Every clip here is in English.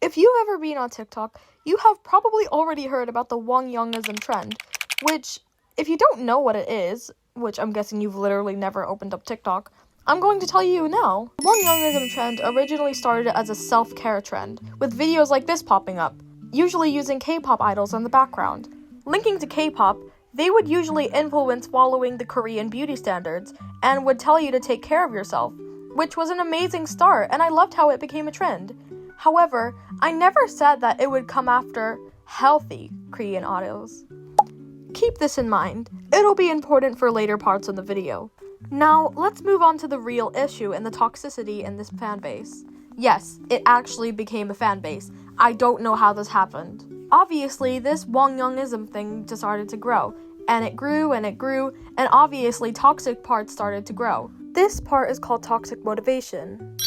If you've ever been on TikTok, you have probably already heard about the wonyoungism trend, which, if you don't know what it is, which I'm guessing you've literally never opened up TikTok, I'm going to tell you now. The wonyoungism trend originally started as a self-care trend, with videos like this popping up, usually using K-pop idols in the background. Linking to K-pop, they would usually influence following the Korean beauty standards, and would tell you to take care of yourself, which was an amazing start, and I loved how it became a trend. However, I never said that it would come after healthy Korean idols. Keep this in mind, it'll be important for later parts of the video. Now, let's move on to the real issue and the toxicity in this fanbase. Yes, it actually became a fanbase. I don't know how this happened. Obviously, this wonyoungism thing just started to grow, and it grew, and obviously toxic parts started to grow. This part is called toxic motivation.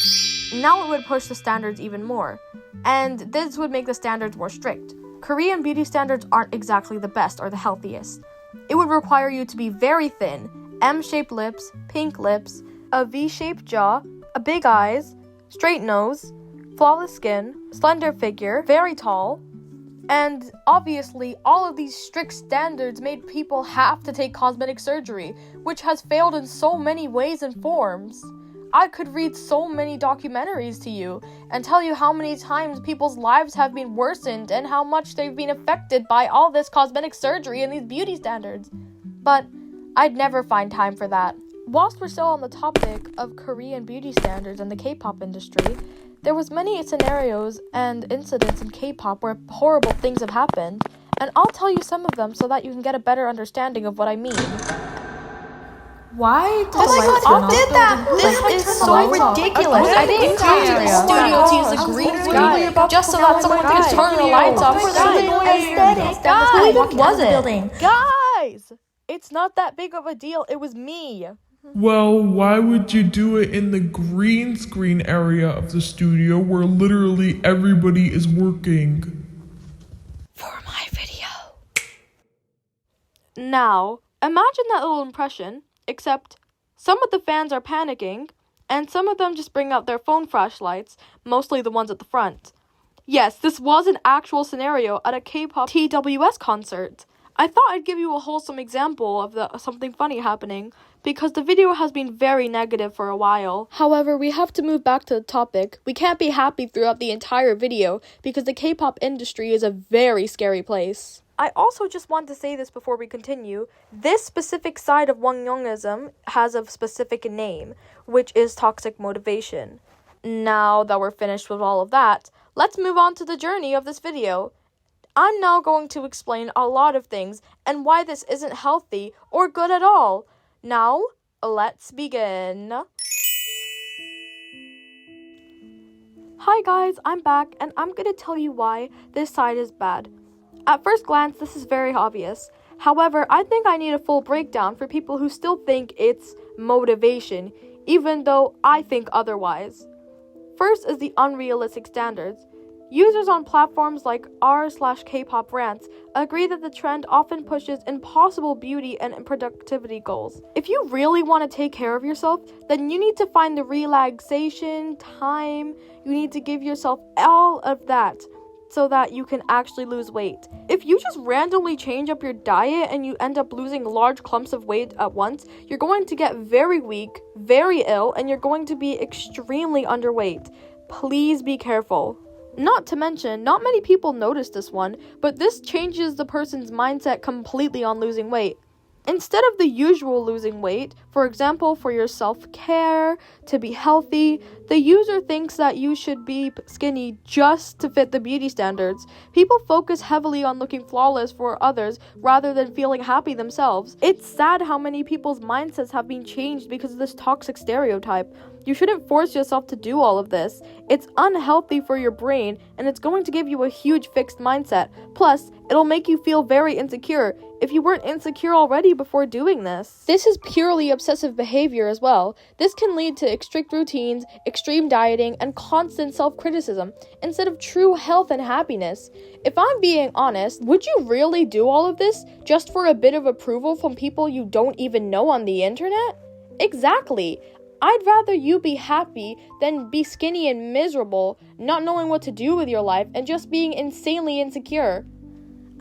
Now it would push the standards even more, and this would make the standards more strict. Korean beauty standards aren't exactly the best or the healthiest. It would require you to be very thin, M-shaped lips, pink lips, a V-shaped jaw, a big eyes, straight nose, flawless skin, slender figure, very tall, and obviously all of these strict standards made people have to take cosmetic surgery, which has failed in so many ways and forms. I could read so many documentaries to you and tell you how many times people's lives have been worsened and how much they've been affected by all this cosmetic surgery and these beauty standards. But I'd never find time for that. Whilst we're still on the topic of Korean beauty standards and the K-pop industry, there was many scenarios and incidents in K-pop where horrible things have happened, and I'll tell you some of them so that you can get a better understanding of what I mean. Why Oh my god, who did that? This is so ridiculous. I didn't come to the studio to use a green screen just so that someone could turn the lights off for the aesthetic. Who even was it? Guys, it's not that big of a deal. It was me. Well, why would you do it in the green screen area of the studio where literally everybody is working? For my video. Now, imagine that little impression. Except, some of the fans are panicking, and some of them just bring out their phone flashlights, mostly the ones at the front. Yes, this was an actual scenario at a K-pop TWS concert. I thought I'd give you a wholesome example of something funny happening, because the video has been very negative for a while. However, we have to move back to the topic. We can't be happy throughout the entire video, because the K-pop industry is a very scary place. I also just want to say this before we continue. This specific side of wonyoungism has a specific name, which is toxic motivation. Now that we're finished with all of that, let's move on to the journey of this video. I'm now going to explain a lot of things and why this isn't healthy or good at all. Now, let's begin. Hi guys, I'm back and I'm going to tell you why this side is bad. At first glance, this is very obvious. However, I think I need a full breakdown for people who still think it's motivation, even though I think otherwise. First is the unrealistic standards. Users on platforms like r/Kpop rants agree that the trend often pushes impossible beauty and productivity goals. If you really want to take care of yourself, then you need to find the relaxation, time, you need to give yourself all of that, so that you can actually lose weight. If you just randomly change up your diet and you end up losing large clumps of weight at once, you're going to get very weak, very ill, and you're going to be extremely underweight. Please be careful. Not to mention, not many people notice this one, but this changes the person's mindset completely on losing weight. Instead of the usual losing weight, for example, for your self-care, to be healthy, the user thinks that you should be skinny just to fit the beauty standards. People focus heavily on looking flawless for others rather than feeling happy themselves. It's sad how many people's mindsets have been changed because of this toxic stereotype. You shouldn't force yourself to do all of this. It's unhealthy for your brain, and it's going to give you a huge fixed mindset. Plus, it'll make you feel very insecure if you weren't insecure already before doing this. This is purely obsessive behavior as well. This can lead to strict routines, extreme dieting, and constant self-criticism, instead of true health and happiness. If I'm being honest, would you really do all of this just for a bit of approval from people you don't even know on the internet? Exactly. I'd rather you be happy than be skinny and miserable, not knowing what to do with your life, and just being insanely insecure.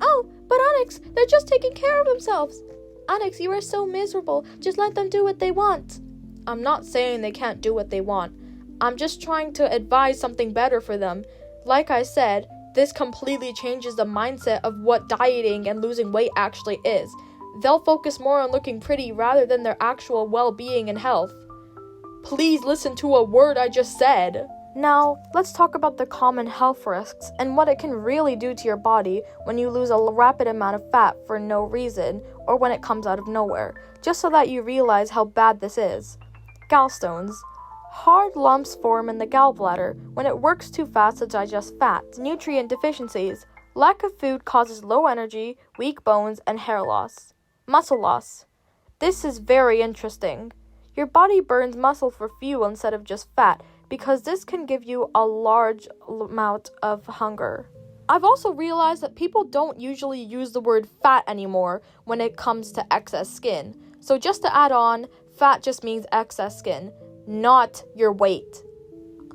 Oh, but Onyx, they're just taking care of themselves. Onyx, you are so miserable. Just let them do what they want. I'm not saying they can't do what they want. I'm just trying to advise something better for them. Like I said, this completely changes the mindset of what dieting and losing weight actually is. They'll focus more on looking pretty rather than their actual well-being and health. Please listen to a word I just said. Now, let's talk about the common health risks and what it can really do to your body when you lose a rapid amount of fat for no reason or when it comes out of nowhere, just so that you realize how bad this is. Gallstones. Hard lumps form in the gallbladder when it works too fast to digest fat. Nutrient deficiencies. Lack of food causes low energy, weak bones, and hair loss. Muscle loss. This is very interesting. Your body burns muscle for fuel instead of just fat because this can give you a large amount of hunger. I've also realized that people don't usually use the word fat anymore when it comes to excess skin. So just to add on, fat just means excess skin, not your weight.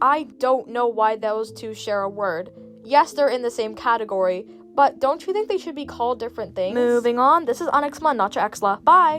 I don't know why those two share a word. Yes, they're in the same category, but don't you think they should be called different things? Moving on, this is Onyx Mon, not your Exla. Bye!